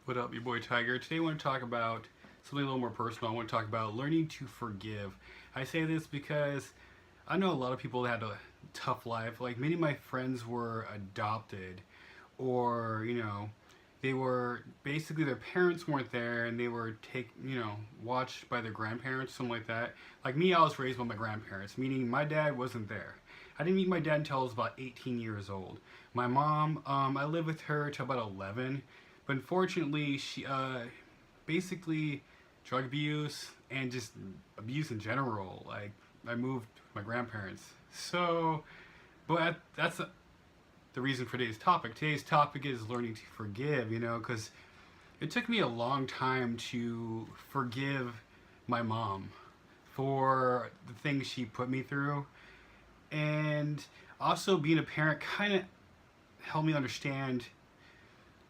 What up, your boy Tiger? Today I want to talk about something a little more personal. I want to talk about learning to forgive. I say this because I know a lot of people that had a tough life. Like many of my friends were adopted, or they were basically their parents weren't there, and they were watched by their grandparents, something like that. Like me, I was raised by my grandparents, meaning my dad wasn't there. I didn't meet my dad until I was about 18 years old. My mom, I lived with her till about 11, but unfortunately, she basically drug abuse and just abuse in general. Like I moved with my grandparents, so but that's the reason for today's topic. Today's topic is learning to forgive. Because it took me a long time to forgive my mom for the things she put me through, and also being a parent kind of helped me understand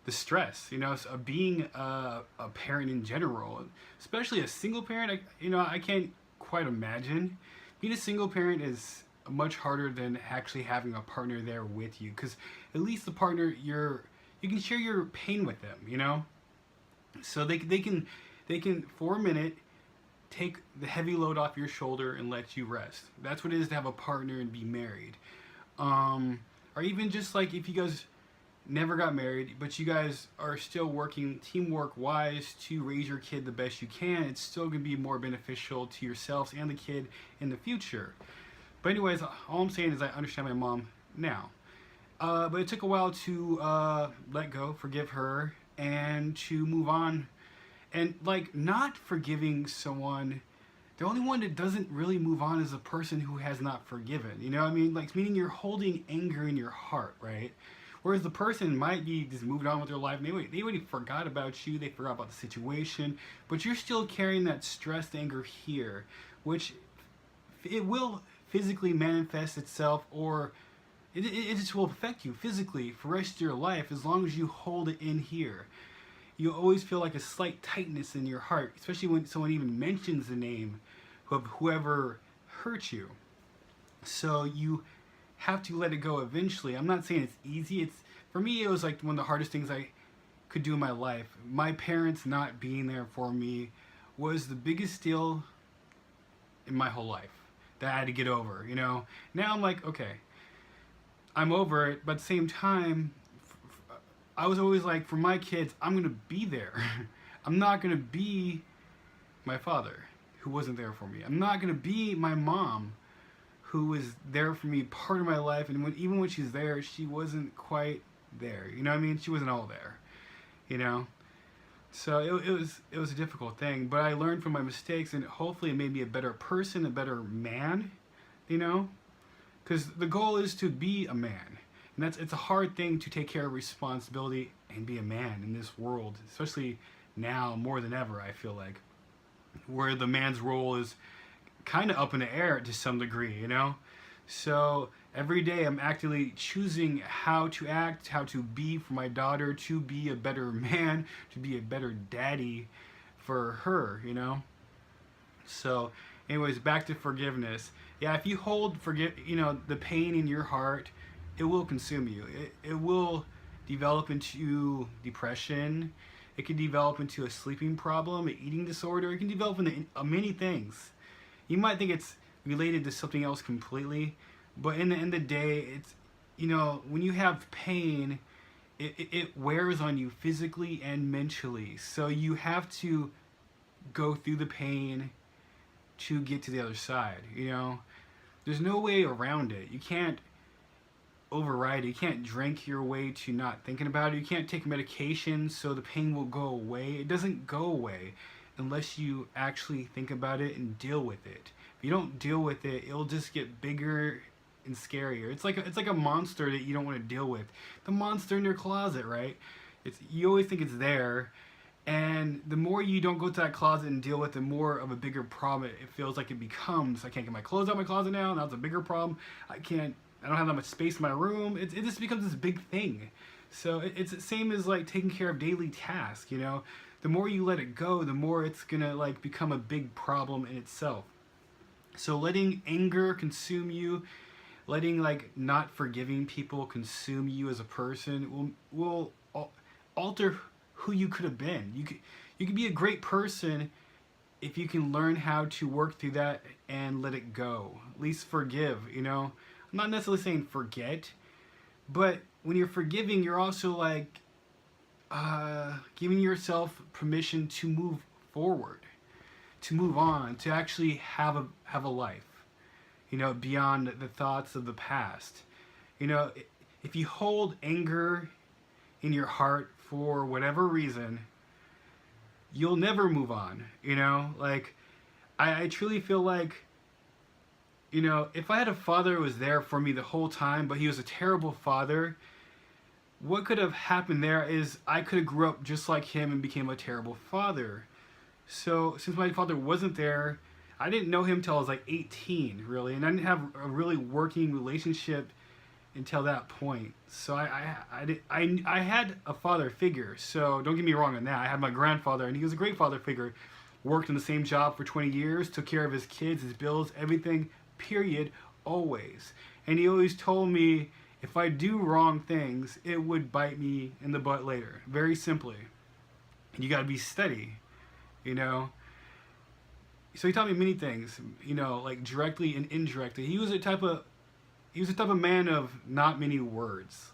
the stress, of being a parent in general, especially a single parent. I can't quite imagine. Being a single parent is much harder than actually having a partner there with you, because at least the partner, you can share your pain with them, so they can for a minute take the heavy load off your shoulder and let you rest. That's what it is to have a partner and be married. Or even just like if you guys never got married, but you guys are still working teamwork wise to raise your kid the best you can, it's still going to be more beneficial to yourselves and the kid in the future. But anyways, all I'm saying is I understand my mom now. But it took a while to let go, forgive her, and to move on. And like not forgiving someone, the only one that doesn't really move on is the person who has not forgiven. You know what I mean? Like meaning you're holding anger in your heart, right? Whereas the person might be just moved on with their life. And they already forgot about you. They forgot about the situation. But you're still carrying that stressed anger here, which it will physically manifest itself, or it just will affect you physically for the rest of your life as long as you hold it in here. You always feel like a slight tightness in your heart, especially when someone even mentions the name of whoever hurt you. So you have to let it go eventually. I'm not saying it's easy. It's for me, it was like one of the hardest things I could do in my life. My parents not being there for me was the biggest deal in my whole life that I had to get over. Now I'm like, okay, I'm over it, but at the same time, I was always like, for my kids, I'm gonna be there. I'm not gonna be my father, who wasn't there for me. I'm not gonna be my mom, who was there for me part of my life, and even when she's there, she wasn't quite there. You know what I mean? She wasn't all there. You know. So it was a difficult thing, but I learned from my mistakes, and hopefully it made me a better person, a better man. You know, because the goal is to be a man, and it's a hard thing to take care of responsibility and be a man in this world, especially now more than ever. I feel like where the man's role is kind of up in the air to some degree. So every day I'm actively choosing how to act, how to be for my daughter, to be a better man, to be a better daddy for her. So anyways, back to forgiveness. Yeah, if you hold the pain in your heart, it will consume you. It will develop into depression. It can develop into a sleeping problem, an eating disorder. It can develop into many things. You might think it's related to something else completely, but in the end of the day, it's when you have pain, it wears on you physically and mentally. So you have to go through the pain to get to the other side. There's no way around it. You can't override it. You can't drink your way to not thinking about it. You can't take medication so the pain will go away. It doesn't go away unless you actually think about it and deal with it. If you don't deal with it, it'll just get bigger and scarier. It's like a monster that you don't want to deal with. The monster in your closet, right? You always think it's there, and the more you don't go to that closet and deal with it, the more of a bigger problem it feels like it becomes. I can't get my clothes out of my closet now. Now it's a bigger problem. I don't have that much space in my room. It just becomes this big thing. So it's the same as like taking care of daily tasks. The more you let it go, the more it's gonna like become a big problem in itself. So letting anger consume you, letting like not forgiving people consume you as a person will alter who you could have been. You could be a great person if you can learn how to work through that and let it go. At least forgive, you know. I'm not necessarily saying forget, but when you're forgiving, you're also like giving yourself permission to move forward, to move on, to actually have a life, you know, beyond the thoughts of the past. You know, if you hold anger in your heart for whatever reason, you'll never move on, you know? Like, I truly feel like, you know, if I had a father who was there for me the whole time, but he was a terrible father, what could have happened there is I could have grew up just like him and became a terrible father. So, since my father wasn't there, I didn't know him till I was like 18, really, and I didn't have a really working relationship until that point. So I had a father figure. So don't get me wrong on that. I had my grandfather, and he was a great father figure. Worked in the same job for 20 years, took care of his kids, his bills, everything, period, always. And he always told me if I do wrong things, it would bite me in the butt later. Very simply. You got to be steady, you know. So he taught me many things, you know, like directly and indirectly. He was the type of man of not many words.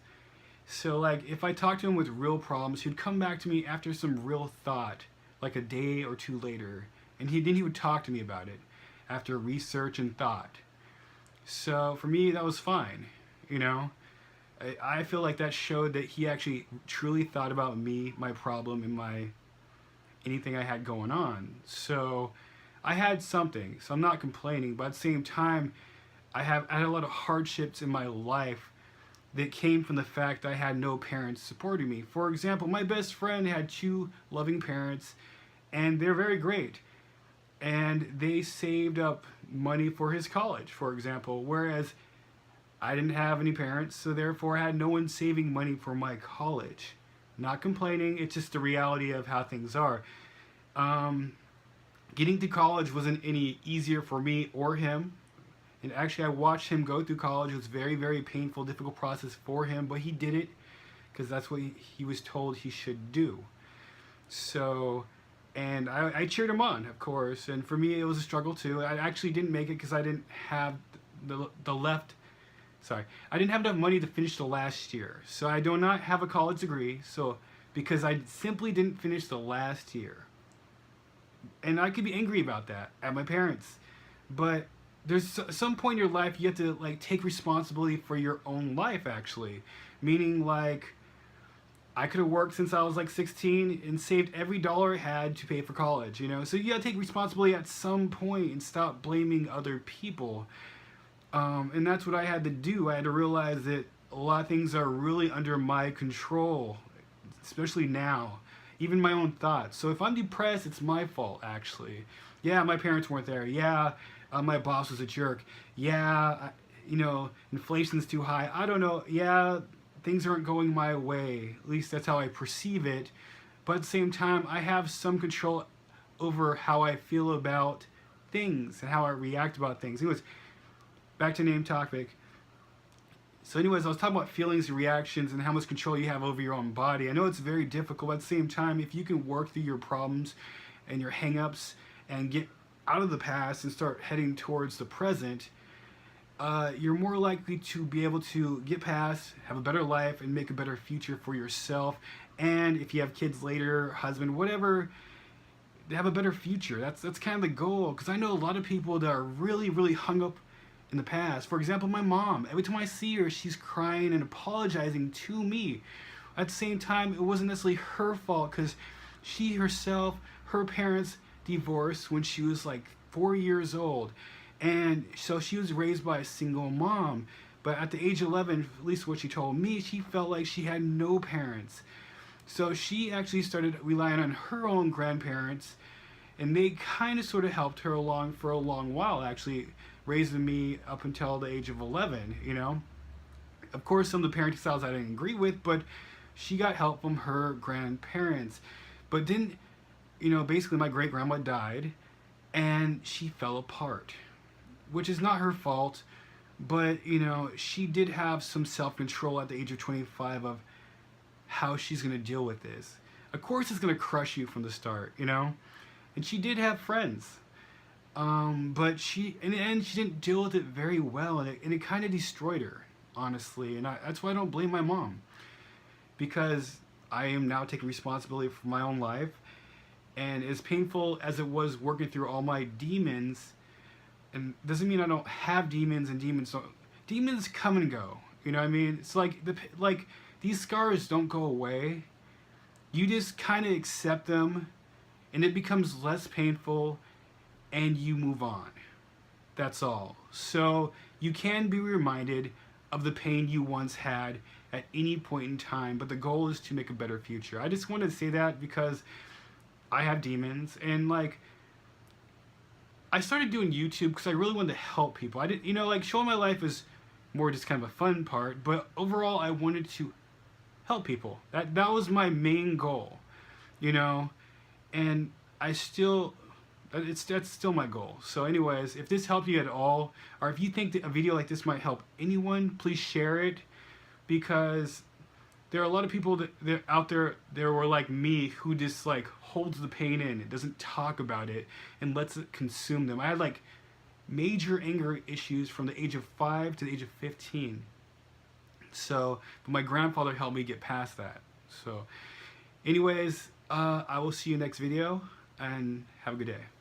So like if I talked to him with real problems, he'd come back to me after some real thought, like a day or two later, and then he would talk to me about it after research and thought. So for me, that was fine, you know. I feel like that showed that he actually truly thought about me, my problem, and anything I had going on. So I had something, so I'm not complaining, but at the same time, I had a lot of hardships in my life that came from the fact I had no parents supporting me. For example, my best friend had 2 loving parents, and they're very great. And they saved up money for his college, for example, whereas I didn't have any parents, so therefore I had no one saving money for my college. Not complaining, it's just the reality of how things are. Getting to college wasn't any easier for me or him. And actually, I watched him go through college. It was very, very painful, difficult process for him, but he did it because that's what he was told he should do. So, and I cheered him on, of course. And for me, it was a struggle too. I actually didn't make it because I didn't have I didn't have enough money to finish the last year. So I do not have a college degree. So because I simply didn't finish the last year, and I could be angry about that at my parents, but there's some point in your life you have to like take responsibility for your own life, actually. Meaning, like, I could have worked since I was like 16 and saved every dollar I had to pay for college, you know. So you gotta take responsibility at some point and stop blaming other people. And that's what I had to do. I had to realize that a lot of things are really under my control, especially now. Even my own thoughts. So if I'm depressed, it's my fault, actually. Yeah, my parents weren't there. Yeah, my boss was a jerk. Yeah, you know, inflation's too high. I don't know. Yeah, things aren't going my way. At least that's how I perceive it. But at the same time, I have some control over how I feel about things and how I react about things. Anyways, back to name topic. So anyways, I was talking about feelings and reactions and how much control you have over your own body. I know it's very difficult, but at the same time, if you can work through your problems and your hang-ups and get out of the past and start heading towards the present, you're more likely to be able to get past, have a better life, and make a better future for yourself. And if you have kids later, husband, whatever, to have a better future. That's kind of the goal. Because I know a lot of people that are really, really hung up in the past. For example, my mom. Every time I see her, she's crying and apologizing to me. At the same time, it wasn't necessarily her fault because she herself, her parents divorced when she was like 4 years old. And so she was raised by a single mom. But at the age of 11, at least what she told me, she felt like she had no parents. So she actually started relying on her own grandparents, and they kind of sort of helped her along for a long while, actually raising me up until the age of 11, you know. Of course, some of the parenting styles I didn't agree with, but she got help from her grandparents. But then, you know, basically my great-grandma died, and she fell apart, which is not her fault, but, you know, she did have some self-control at the age of 25 of how she's going to deal with this. of course it's going to crush you from the start, you know? And she did have friends. But she, in the end, she didn't deal with it very well, and it kind of destroyed her, honestly. And that's why I don't blame my mom, because I am now taking responsibility for my own life. And as painful as it was working through all my demons, and doesn't mean I don't have demons, and demons come and go. You know what I mean? It's like these scars don't go away. You just kind of accept them, and it becomes less painful, and you move on. That's all. So you can be reminded of the pain you once had at any point in time, but the goal is to make a better future. I just wanted to say that because I have demons, and like, I started doing YouTube because I really wanted to help people. I didn't, you know, like, showing my life is more just kind of a fun part, but overall I wanted to help people. That was my main goal, you know, and that's still my goal. So anyways, if this helped you at all, or if you think that a video like this might help anyone, please share it, because there are a lot of people that out there were like me, who just like holds the pain in. It doesn't talk about it and lets it consume them. I had like major anger issues from the age of 5 to the age of 15. So, but my grandfather helped me get past that. So anyways, I will see you next video, and have a good day.